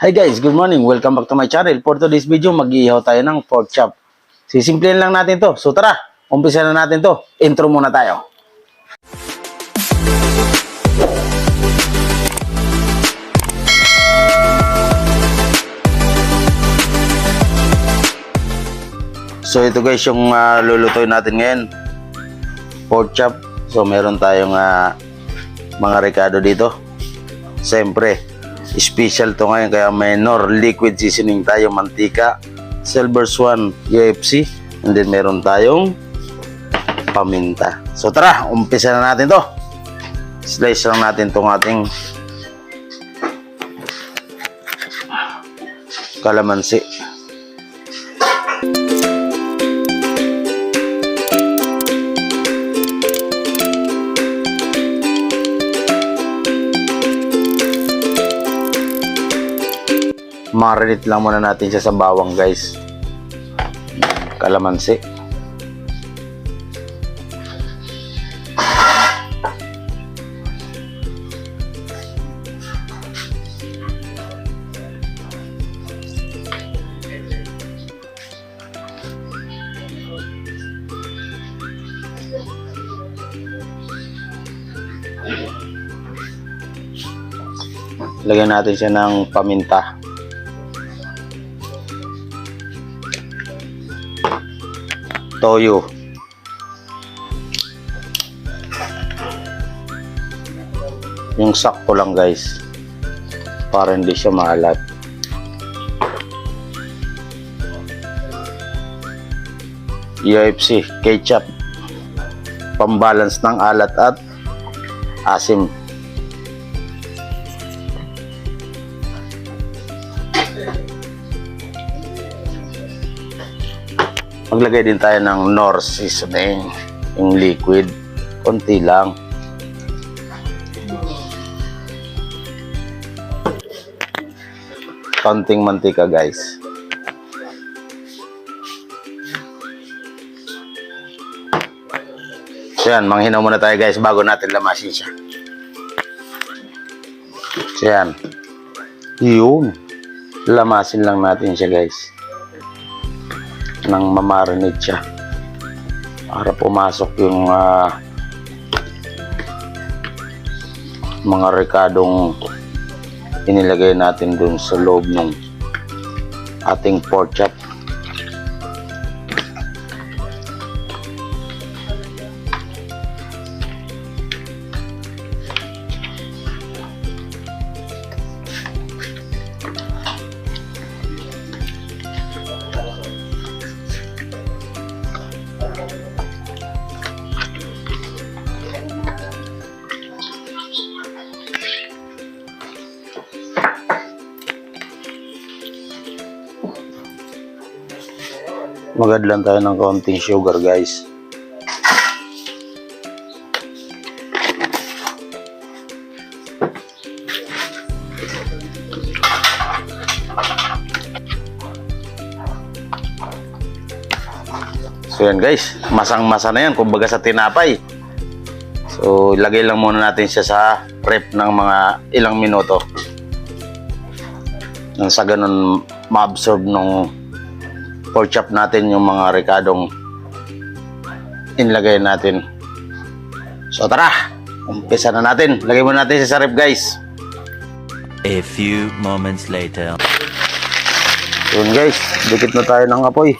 Hi guys, good morning. Welcome back to my channel. For today's video, mag-iihaw tayo ng pork chop. Sisimplihan lang natin to. So tara, umpisa na natin to. Intro muna tayo. So ito guys yung lulutuin natin ngayon. Pork chop. So meron tayong mga rekado dito. Siyempre, special to ngayon kaya may nor liquid seasoning tayo, mantika, silver swan, UFC, and then meron tayong paminta. So tara, umpisa na natin to. Slice lang natin tong ating kalamansi. Marinate lang muna natin siya sa bawang guys. Kalamansi. Lagyan natin siya ng paminta. Toyo. Yung sakto lang guys, para hindi siya maalat. UFC, ketchup, pambalance ng alat at asim. Maglagay din tayo ng nor seasoning, yung liquid, konti lang. Konting mantika guys. So yan, manghinaw muna tayo guys bago natin lamasin siya. So yan, yun, lamasin lang natin siya guys nang mamarinate siya para pumasok yung mga rekadong inilagay natin dun sa loob ng ating pork chop. Magad lang tayo ng konting sugar guys. So yan guys, masang-masa na yan kumbaga sa tinapay. So ilagay lang muna natin siya sa ref ng mga ilang minuto nang sa ganun ma-absorb nung pork chop natin yung mga rekadong inlagay natin. So tara, umpisa na natin. Lagay muna natin sa ref guys. A few moments later. Yun guys, dikit na tayo ng apoy.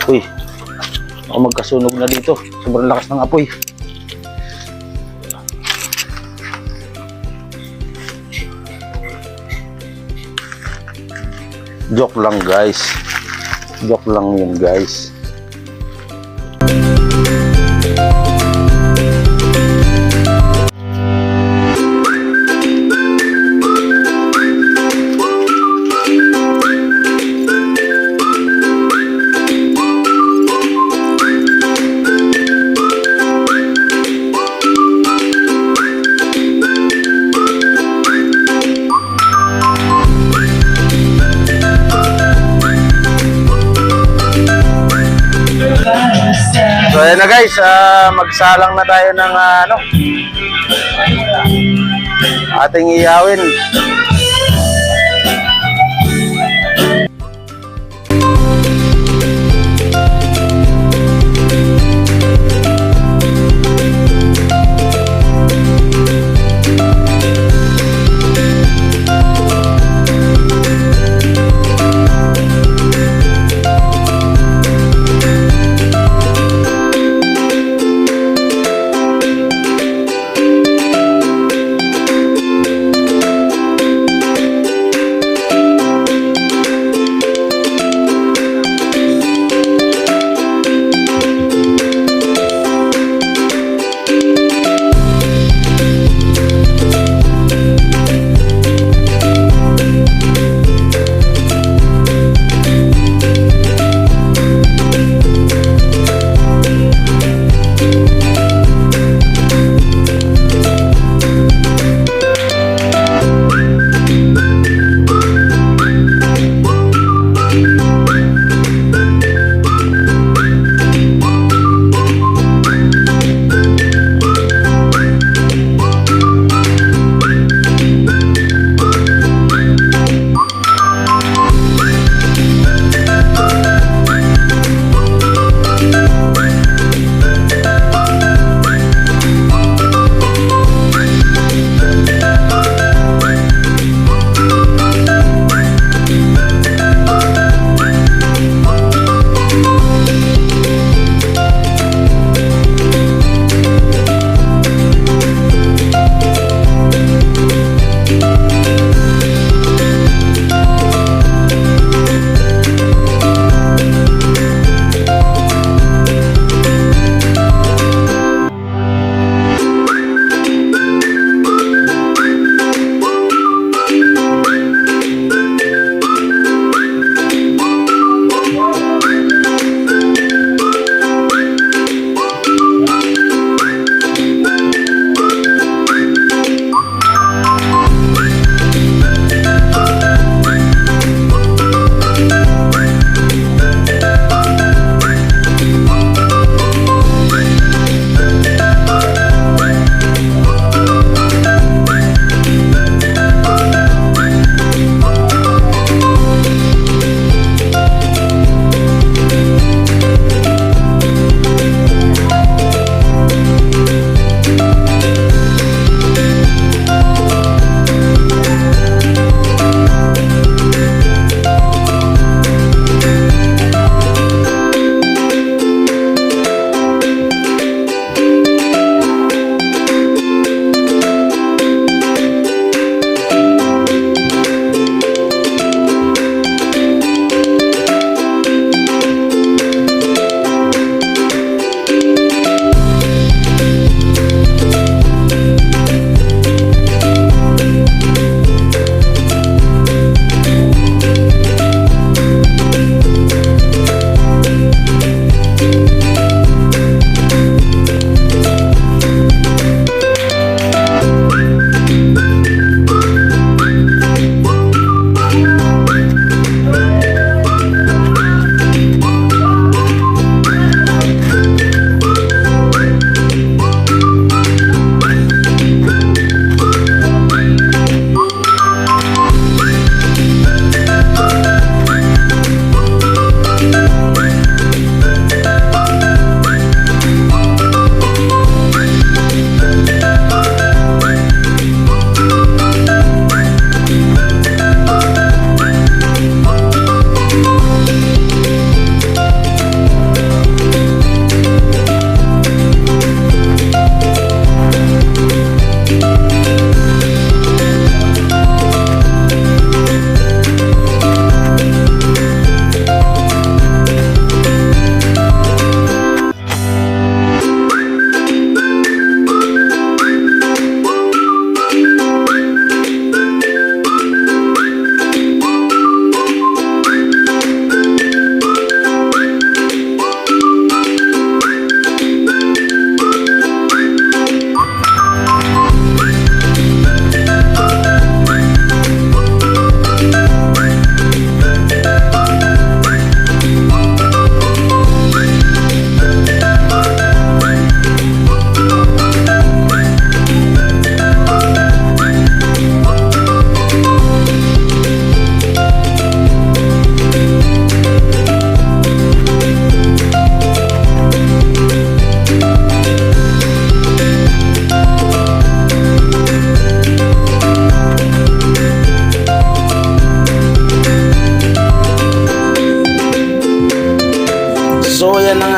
Uy, ako magkasunog na dito. Sobrang lakas ng apoy. Joke lang guys. Joke lang yun guys. So ayan na guys, magsalang na tayo ng ating iyawin.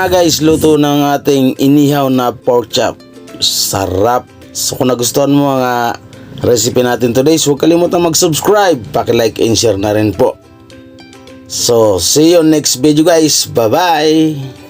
na guys, luto ng ating inihaw na pork chop. Sarap. So kung nagustuhan mo ang recipe natin today, so huwag kalimutan mag-subscribe, paki-like and share na rin po. So see you next video guys. Bye bye.